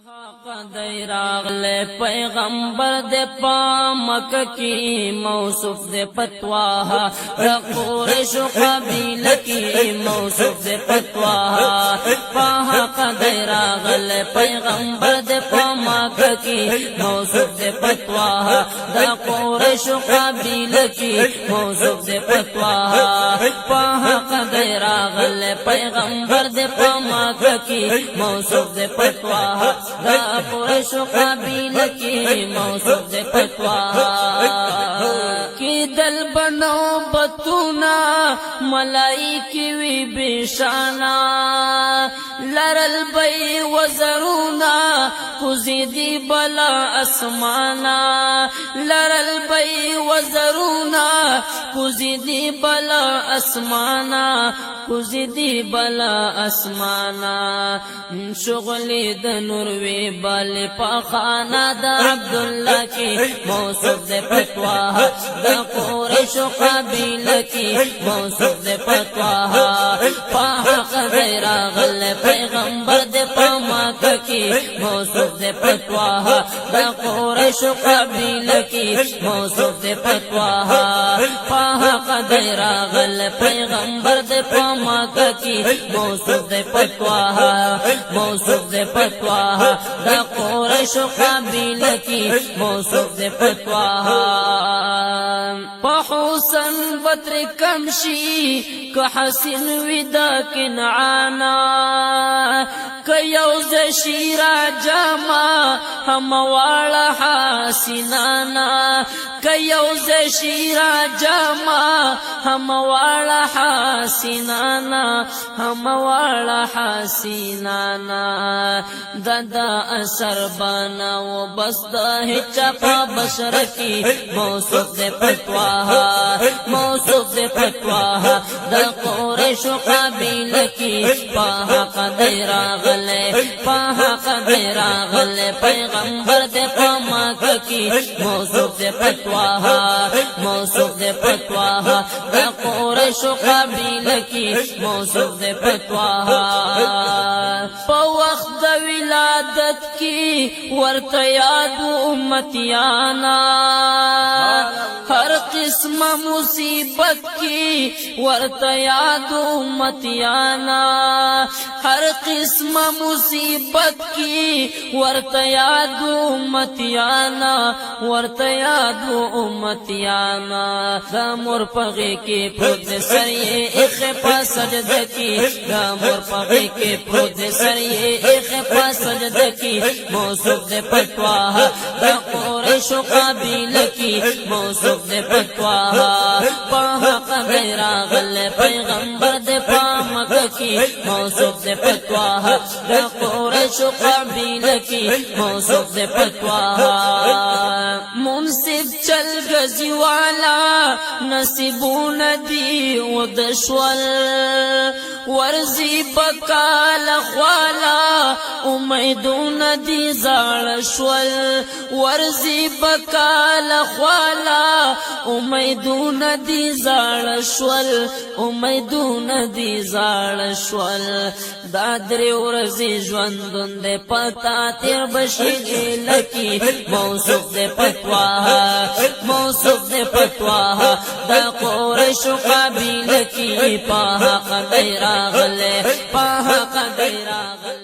قدر اغلے پیغمبر دے پا مکہ کی موصوف دے پتواہا قریش قبیل کی موصوف دے پتواہا پاہا قدر اغلے پیغمبر دے پا مکہ کی موصوف دے پتواہا قریش قبیل کی موصوف دے پتواہا پاہا قدر اغلے پیغمبر دے پا مکہ کی موصوف دے پتواہا قریش قبیل کی موصوف دے پتواہا کی دل بنو بتونا ملائکی وی بشانا لرل بی وزرونا کزیدی بلا اسمانا لرل بی وزرونا کزیدی بلا اسمانا کزیدی بلا اسمانا شغلی د نوروی بل پخانا دا عبداللہ کی موصوف دے پتواہا دا قریش قبیل کی موصوف دے پتواہا پاہا قدر اغل پیغمبر دے پاماکہ کی موصوف دے پتواہا دا قریش قبیل کی موصوف دے پتواہا پاہا قدر اغل پیغمبر دے پاماکہ کی موصوف دے پتواہا موصوف دے پتواہا دا قریش قبیل کی موصوف دے پتواہا پحسن بدر کمشی کہ حسن ودا کنعانا کہ یوز شیرا جاما ہم والا حسنانا کہ یوز شیرا جاما ہم والا حسنانا ہم والا حسنانا دادا اثر بانا و بس دا چپا بشر کی موصوف دے پتواہا موصوف دے پتواہا دا قریش قبیل کی پاہا قدر اغلے پاہا قدر اغلے پیغمبر دے پاماکہ کی موصوف دے پتواہا موصوف دے پتواہا دا قریش قبیل کی موصوف دے پتواہا پا وقت ولادت کی ورت یاد امتیانا ہر قسم مصیبت کی ورت یاد امتیانا ہر قسم مصیبت کی ورت یاد امتیانا ورت یاد امتیانا دا مور پغی کی پرود سریے ایخ پا سجد کی دا مور پغی کی پرود سریے ایخ پا سجد کی موصوف دے پتواہا دا قریش قبیل کی موصوف دے پتواہا پاہا قدر اغل پیغمبر دے پاماکہ کی موصوف دے پتواہا دا قریش قبیل کی موصوف دے پتواہا منصف چل گزی والا نصیبون دی ودشول ورزی بکال خوالا امیدون دی زار شول ورزی بکال خوالا امیدون دی زار شول امیدون دی زار شول دادری ورزی جوندن دے پتا تیر بشیگی لکی موصوف دے پتواہا موصوف دے پتواہا دا قریش قبیل کی پاہا قدر اغلے پاہا قدر اغلے